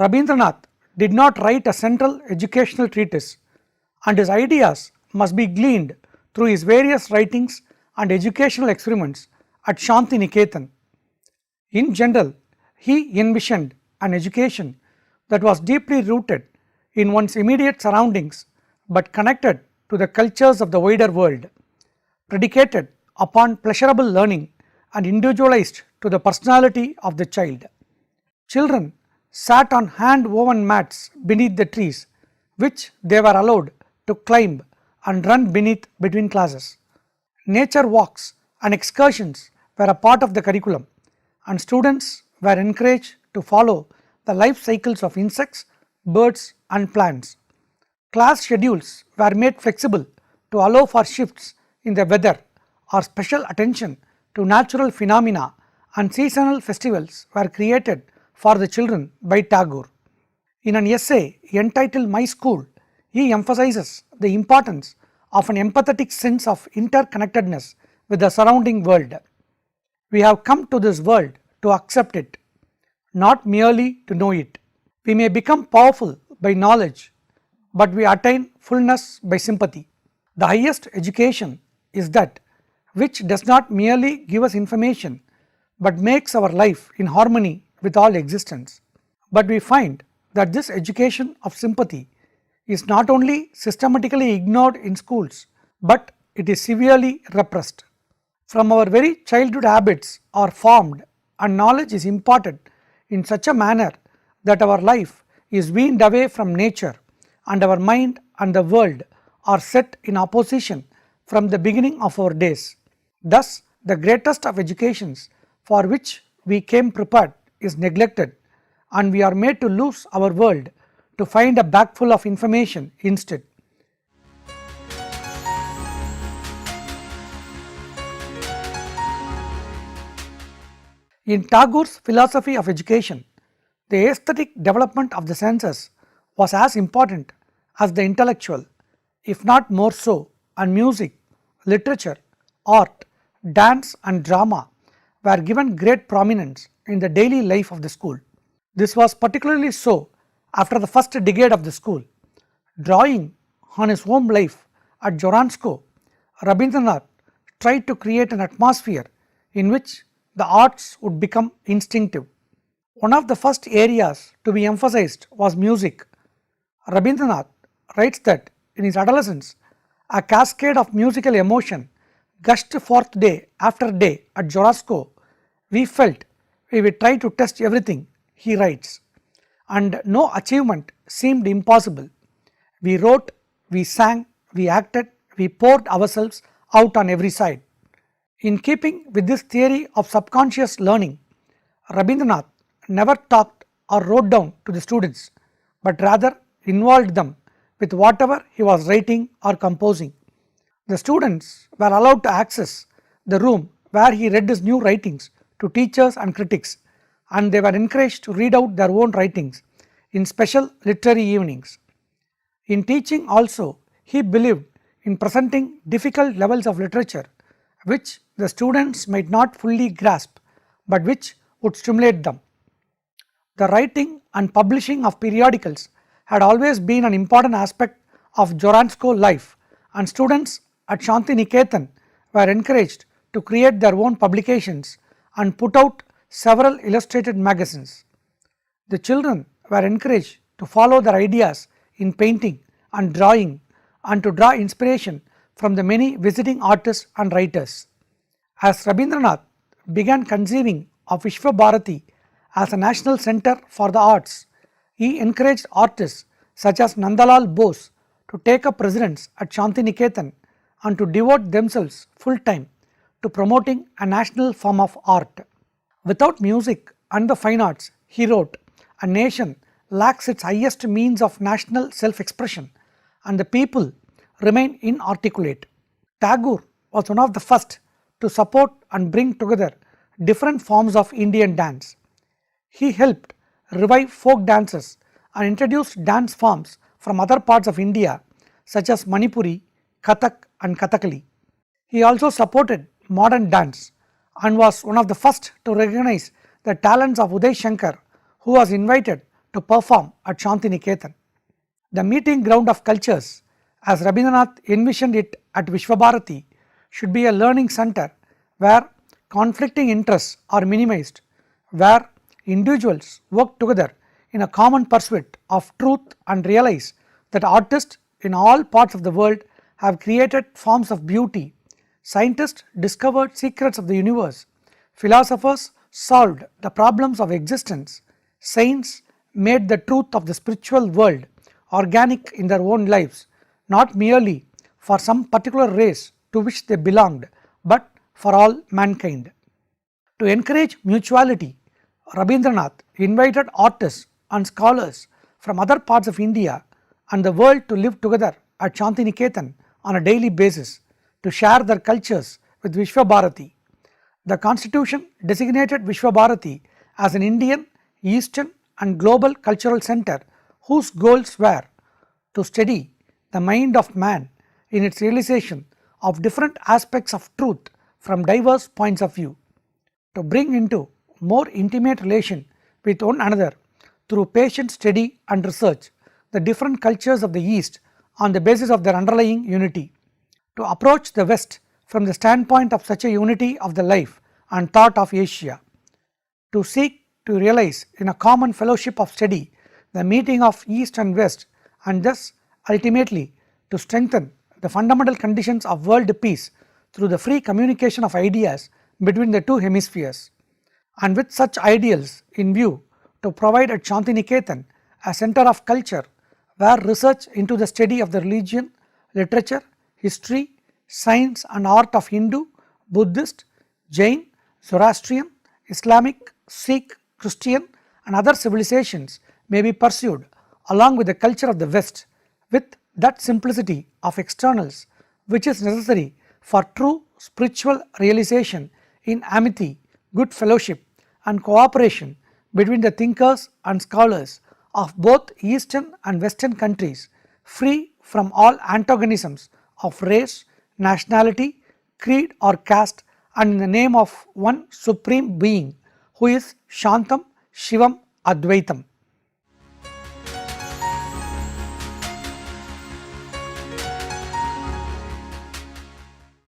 Rabindranath did not write a central educational treatise, and his ideas must be gleaned through his various writings and educational experiments at Shanti Niketan. In general, he envisioned an education that was deeply rooted in one's immediate surroundings but connected to the cultures of the wider world, predicated upon pleasurable learning and individualized to the personality of the child. Children sat on hand-woven mats beneath the trees, which they were allowed to climb and run beneath between classes. Nature walks and excursions were a part of the curriculum, and students were encouraged to follow the life cycles of insects, birds and plants. Class schedules were made flexible to allow for shifts in the weather, or special attention to natural phenomena, and seasonal festivals were created for the children by Tagore. In an essay entitled My School, he emphasizes the importance of an empathetic sense of interconnectedness with the surrounding world. We have come to this world to accept it, not merely to know it. We may become powerful by knowledge, but we attain fullness by sympathy. The highest education is that which does not merely give us information, but makes our life in harmony with all existence. But we find that this education of sympathy is not only systematically ignored in schools, but it is severely repressed. From our very childhood, habits are formed and knowledge is imparted in such a manner that our life is weaned away from nature, and our mind and the world are set in opposition from the beginning of our days. Thus, the greatest of educations for which we came prepared is neglected, and we are made to lose our world to find a bag full of information instead. In Tagore's philosophy of education, the aesthetic development of the senses was as important as the intellectual, if not more so, and music, literature, art, dance and drama were given great prominence in the daily life of the school. This was particularly so after the first decade of the school. Drawing on his home life at Joransko, Rabindranath tried to create an atmosphere in which the arts would become instinctive. One of the first areas to be emphasized was music. Rabindranath writes that in his adolescence, a cascade of musical emotion gushed forth day after day at Joransko. We felt we would try to test everything, he writes, and no achievement seemed impossible. We wrote, we sang, we acted, we poured ourselves out on every side. In keeping with this theory of subconscious learning, Rabindranath never talked or wrote down to the students, but rather involved them with whatever he was writing or composing. The students were allowed to access the room where he read his new writings to teachers and critics, and they were encouraged to read out their own writings in special literary evenings. In teaching also, he believed in presenting difficult levels of literature which the students might not fully grasp, but which would stimulate them. The writing and publishing of periodicals had always been an important aspect of Joransko life, and students at Shanti Niketan were encouraged to create their own publications and put out several illustrated magazines. The children were encouraged to follow their ideas in painting and drawing, and to draw inspiration from the many visiting artists and writers. As Rabindranath began conceiving of Vishwa Bharati as a national center for the arts, he encouraged artists such as Nandalal Bose to take up residence at Shanti Niketan and to devote themselves full time to promoting a national form of art. Without music and the fine arts, he wrote, a nation lacks its highest means of national self-expression, and the people remain inarticulate. Tagore was one of the first to support and bring together different forms of Indian dance. He helped revive folk dances and introduced dance forms from other parts of India such as Manipuri, Kathak and Kathakali. He also supported modern dance and was one of the first to recognize the talents of Uday Shankar, who was invited to perform at Shantiniketan. The meeting ground of cultures, as Rabindranath envisioned it at Vishwabharati, should be a learning center where conflicting interests are minimized, where individuals work together in a common pursuit of truth and realize that artists in all parts of the world have created forms of beauty, scientists discovered secrets of the universe, philosophers solved the problems of existence, saints made the truth of the spiritual world organic in their own lives, not merely for some particular race to which they belonged, but for all mankind. To encourage mutuality, Rabindranath invited artists and scholars from other parts of India and the world to live together at Shantiniketan on a daily basis to share their cultures with Vishwabharati. The constitution designated Vishwabharati as an Indian, Eastern and global cultural center whose goals were to study the mind of man in its realization of different aspects of truth from diverse points of view, to bring into more intimate relation with one another through patient study and research the different cultures of the East on the basis of their underlying unity, to approach the West from the standpoint of such a unity of the life and thought of Asia, to seek to realize in a common fellowship of study the meeting of East and West, and thus ultimately to strengthen the fundamental conditions of world peace through the free communication of ideas between the two hemispheres, and with such ideals in view to provide at Shantiniketan a center of culture where research into the study of the religion, literature, history, science and art of Hindu, Buddhist, Jain, Zoroastrian, Islamic, Sikh, Christian and other civilizations may be pursued along with the culture of the West with that simplicity of externals which is necessary for true spiritual realization in amity, good fellowship and cooperation between the thinkers and scholars of both Eastern and Western countries, free from all antagonisms of race, nationality, creed or caste, and in the name of one supreme being who is Shantam, Shivam, Advaitam.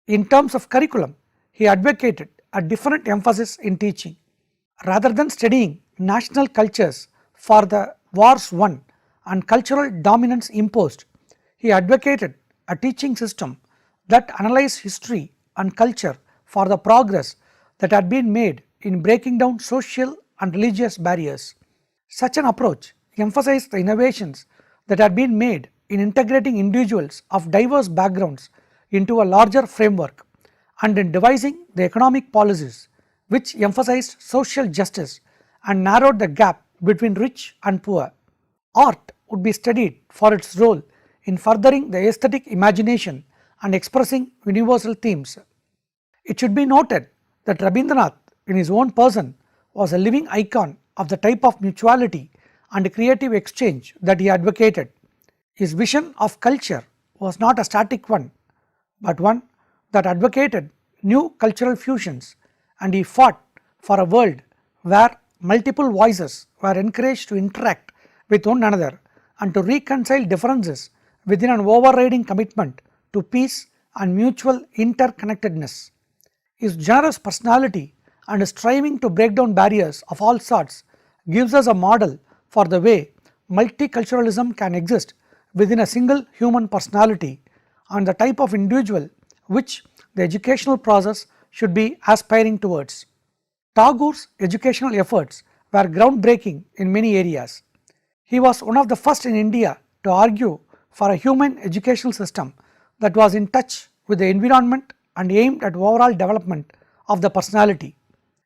In terms of curriculum, he advocated a different emphasis in teaching. Rather than studying national cultures for the wars won and cultural dominance imposed, he advocated a teaching system that analyzed history and culture for the progress that had been made in breaking down social and religious barriers. Such an approach emphasized the innovations that had been made in integrating individuals of diverse backgrounds into a larger framework and in devising the economic policies which emphasized social justice and narrowed the gap between rich and poor. Art would be studied for its role in furthering the aesthetic imagination and expressing universal themes. It should be noted that Rabindranath in his own person was a living icon of the type of mutuality and creative exchange that he advocated. His vision of culture was not a static one, but one that advocated new cultural fusions, and he fought for a world where multiple voices were encouraged to interact with one another and to reconcile differences within an overriding commitment to peace and mutual interconnectedness. His generous personality and striving to break down barriers of all sorts gives us a model for the way multiculturalism can exist within a single human personality and the type of individual which the educational process should be aspiring towards. Tagore's educational efforts were groundbreaking in many areas. He was one of the first in India to argue for a human educational system that was in touch with the environment and aimed at overall development of the personality.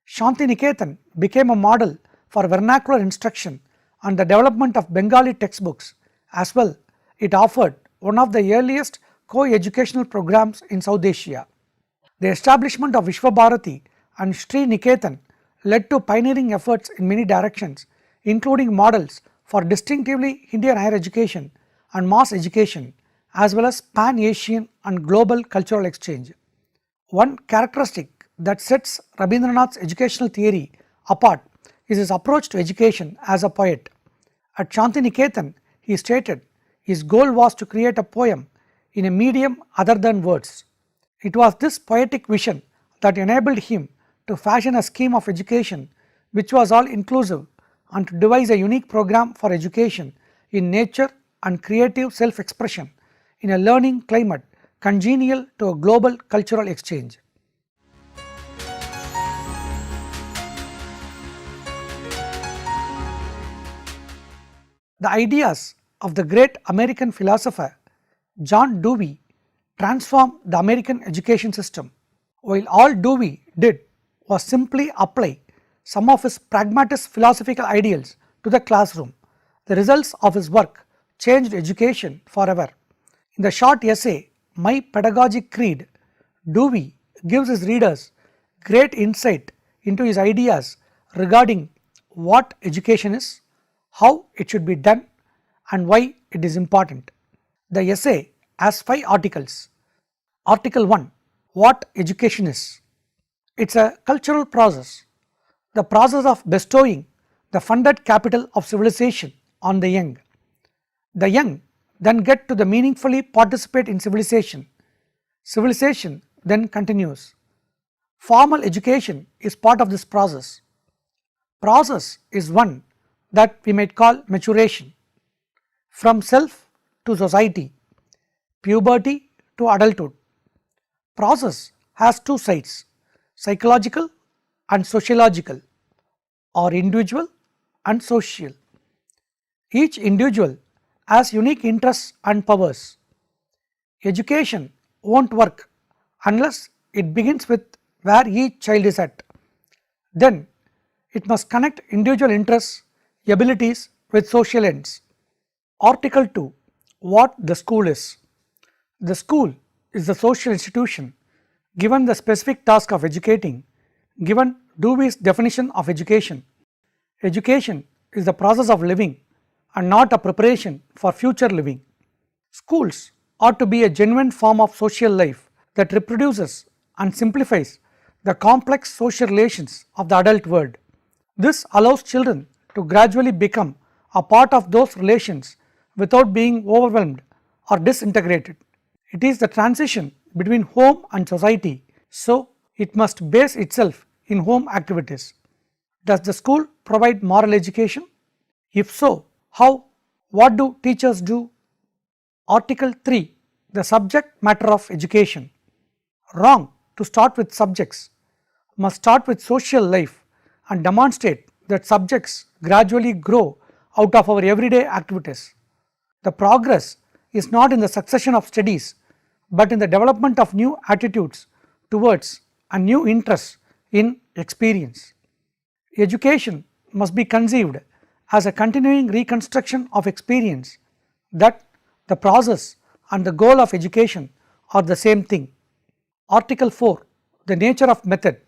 Shantiniketan became a model for vernacular instruction and the development of Bengali textbooks. As well, it offered one of the earliest co-educational programs in South Asia. The establishment of Vishwabharati and Sri Niketan led to pioneering efforts in many directions, including models for distinctively Indian higher education and mass education, as well as pan-Asian and global cultural exchange. One characteristic that sets Rabindranath's educational theory apart is his approach to education as a poet. At Shantiniketan, he stated his goal was to create a poem in a medium other than words. It was this poetic vision that enabled him to fashion a scheme of education which was all inclusive and to devise a unique program for education in nature and creative self-expression in a learning climate congenial to a global cultural exchange. The ideas of the great American philosopher John Dewey transformed the American education system. While all Dewey did was simply apply some of his pragmatist philosophical ideals to the classroom, the results of his work changed education forever. In the short essay, My Pedagogic Creed, Dewey gives his readers great insight into his ideas regarding what education is, how it should be done, and why it is important. The essay has 5 articles. Article 1, What Education is. It is a cultural process, the process of bestowing the funded capital of civilization on the young. The young then get to meaningfully participate in civilization. Civilization then continues. Formal education is part of this process. Process is one that we might call maturation. From self to society, puberty to adulthood. Process has 2 sides, psychological and sociological, or individual and social. Each individual has unique interests and powers. Education won't work unless it begins with where each child is at. Then it must connect individual interests, abilities with social ends. Article 2, What the school is. The school is the social institution given the specific task of educating. Given Dewey's definition of education, education is the process of living and not a preparation for future living. Schools ought to be a genuine form of social life that reproduces and simplifies the complex social relations of the adult world. This allows children to gradually become a part of those relations without being overwhelmed or disintegrated. It is the transition between home and society, so it must base itself in home activities. Does the school provide moral education? If so, how? What do teachers do? Article 3, The subject matter of education. Wrong to start with subjects. Must start with social life and demonstrate that subjects gradually grow out of our everyday activities. The progress is not in the succession of studies, but in the development of new attitudes towards and new interests in experience. Education must be conceived as a continuing reconstruction of experience, that the process and the goal of education are the same thing. Article 4, The nature of method.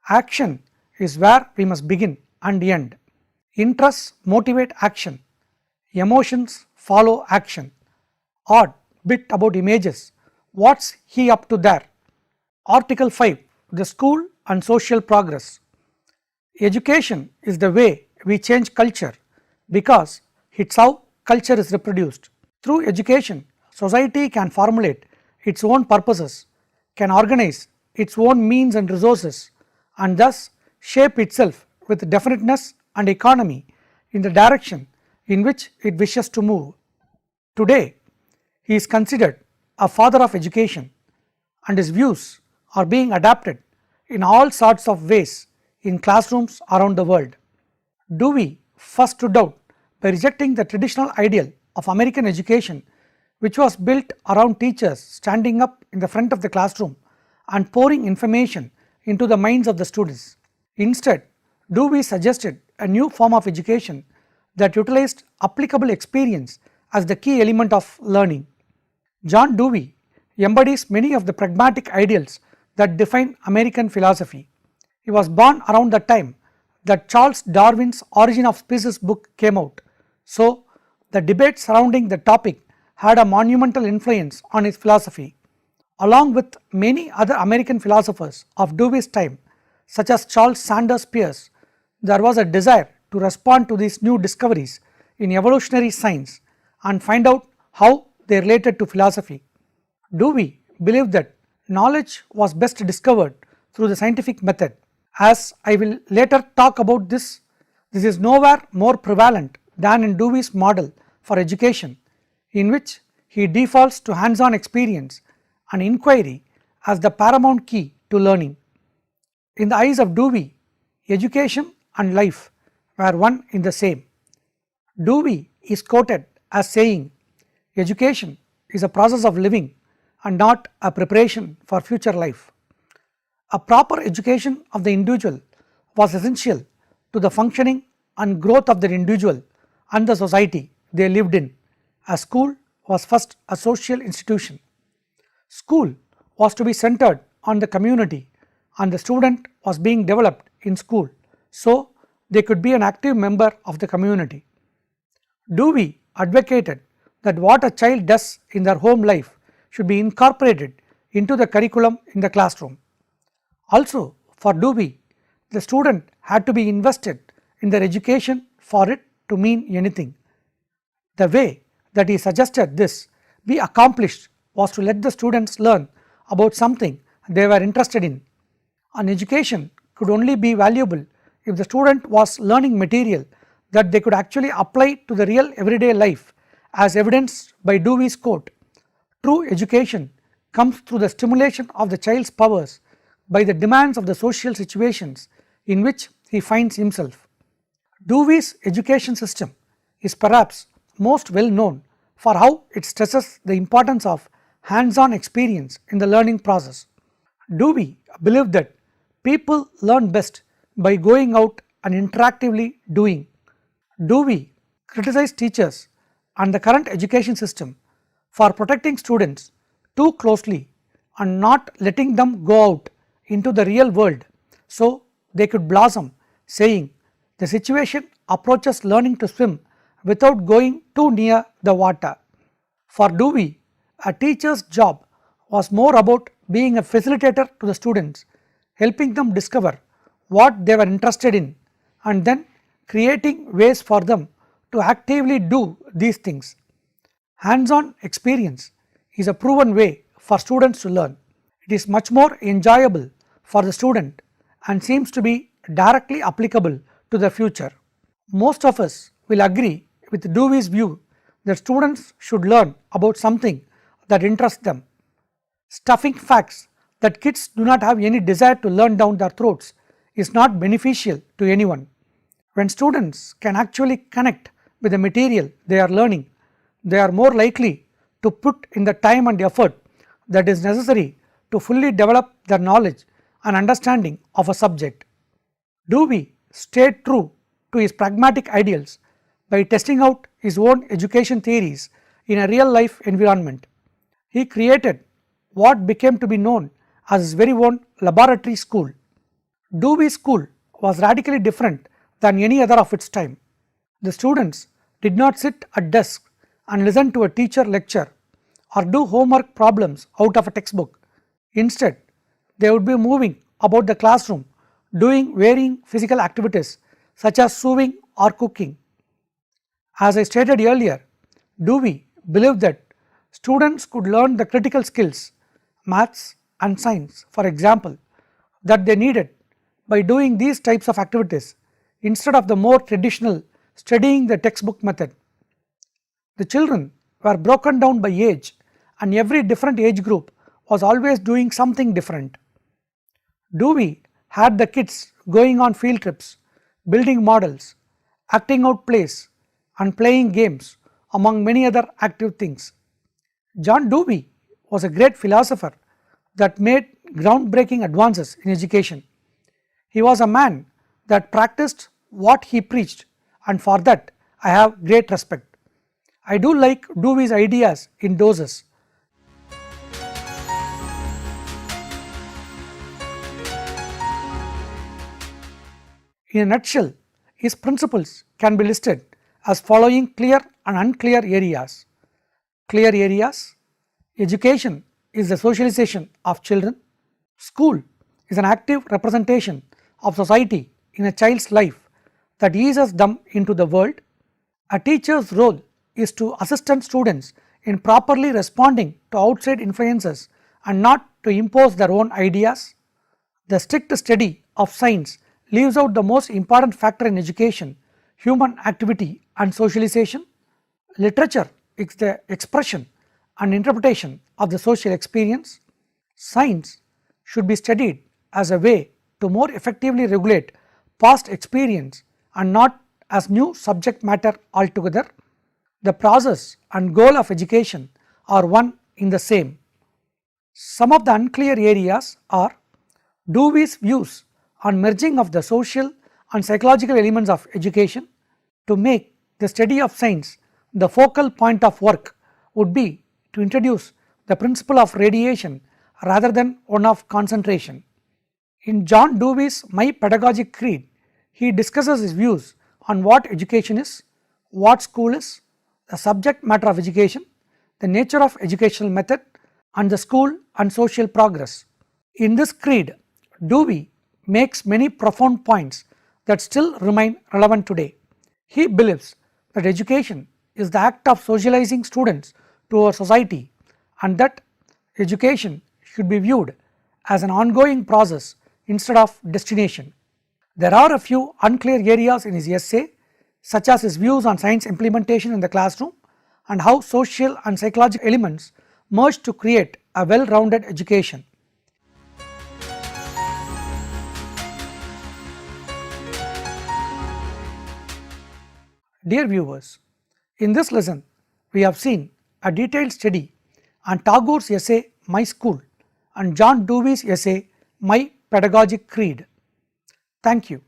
Action is where we must begin and end. Interests motivate action. Emotions follow action. Odd bit about images. What's he up to there? Article 5, The school and social progress. Education is the way we change culture because it's how culture is reproduced. Through education, society can formulate its own purposes, can organize its own means and resources, and thus shape itself with definiteness and economy in the direction in which it wishes to move. Today, he is considered a father of education, and his views are being adapted in all sorts of ways in classrooms around the world. Dewey first stood out by rejecting the traditional ideal of American education, which was built around teachers standing up in the front of the classroom and pouring information into the minds of the students. Instead, Dewey suggested a new form of education that utilized applicable experience as the key element of learning. John Dewey embodies many of the pragmatic ideals that define American philosophy. He was born around the time that Charles Darwin's Origin of Species book came out, so the debate surrounding the topic had a monumental influence on his philosophy. Along with many other American philosophers of Dewey's time, such as Charles Sanders Peirce, there was a desire to respond to these new discoveries in evolutionary science and find out how they related to philosophy. Dewey believed that knowledge was best discovered through the scientific method. As I will later talk about this is nowhere more prevalent than in Dewey's model for education, in which he defaults to hands-on experience and inquiry as the paramount key to learning. In the eyes of Dewey, education and life were one in the same. Dewey is quoted as saying, "Education is a process of living and not a preparation for future life." A proper education of the individual was essential to the functioning and growth of the individual and the society they lived in. A school was first a social institution. School was to be centered on the community, and the student was being developed in school so they could be an active member of the community. Dewey advocated that what a child does in their home life should be incorporated into the curriculum in the classroom. Also, for Dewey, the student had to be invested in their education for it to mean anything. The way that he suggested this be accomplished was to let the students learn about something they were interested in. An education could only be valuable if the student was learning material that they could actually apply to the real everyday life, as evidenced by Dewey's quote, "True education comes through the stimulation of the child's powers by the demands of the social situations in which he finds himself." Dewey's education system is perhaps most well known for how it stresses the importance of hands-on experience in the learning process. Dewey believed that people learn best by going out and interactively doing. Dewey criticized teachers and the current education system for protecting students too closely and not letting them go out into the real world so they could blossom, saying, "The situation approaches learning to swim without going too near the water." For Dewey, a teacher's job was more about being a facilitator to the students, helping them discover what they were interested in and then creating ways for them to actively do these things. Hands-on experience is a proven way for students to learn. It is much more enjoyable for the student and seems to be directly applicable to the future. Most of us will agree with Dewey's view that students should learn about something that interests them. Stuffing facts that kids do not have any desire to learn down their throats is not beneficial to anyone. When students can actually connect with the material they are learning, they are more likely to put in the time and effort that is necessary to fully develop their knowledge and understanding of a subject. Dewey stayed true to his pragmatic ideals by testing out his own education theories in a real life environment. He created what became to be known as his very own laboratory school. Dewey's school was radically different than any other of its time. The students did not sit at desks and listen to a teacher lecture or do homework problems out of a textbook. Instead, they would be moving about the classroom doing varying physical activities such as sewing or cooking. As I stated earlier, Dewey believed that students could learn the critical skills, maths and science for example, that they needed by doing these types of activities instead of the more traditional studying the textbook method. The children were broken down by age and every different age group was always doing something different. Dewey had the kids going on field trips, building models, acting out plays and playing games among many other active things. John Dewey was a great philosopher that made groundbreaking advances in education. He was a man that practiced what he preached, and for that I have great respect. I do like Dewey's ideas in doses. In a nutshell, his principles can be listed as following clear and unclear areas. Clear areas: education is the socialization of children. School is an active representation of society in a child's life that eases them into the world. A teacher's role is to assist students in properly responding to outside influences and not to impose their own ideas. The strict study of science leaves out the most important factor in education: human activity and socialization. Literature is the expression and interpretation of the social experience. Science should be studied as a way to more effectively regulate past experience and not as new subject matter altogether. The process and goal of education are one in the same. Some of the unclear areas are Dewey's views on merging of the social and psychological elements of education. To make the study of science the focal point of work would be to introduce the principle of radiation rather than one of concentration. In John Dewey's My Pedagogic Creed, he discusses his views on what education is, what school is, the subject matter of education, the nature of educational method, and the school and social progress. In this creed, Dewey makes many profound points that still remain relevant today. He believes that education is the act of socializing students to our society and that education should be viewed as an ongoing process instead of destination. There are a few unclear areas in his essay, such as his views on science implementation in the classroom and how social and psychological elements merge to create a well-rounded education. Dear viewers, in this lesson we have seen a detailed study on Tagore's essay My School and John Dewey's essay My Pedagogic Creed. Thank you.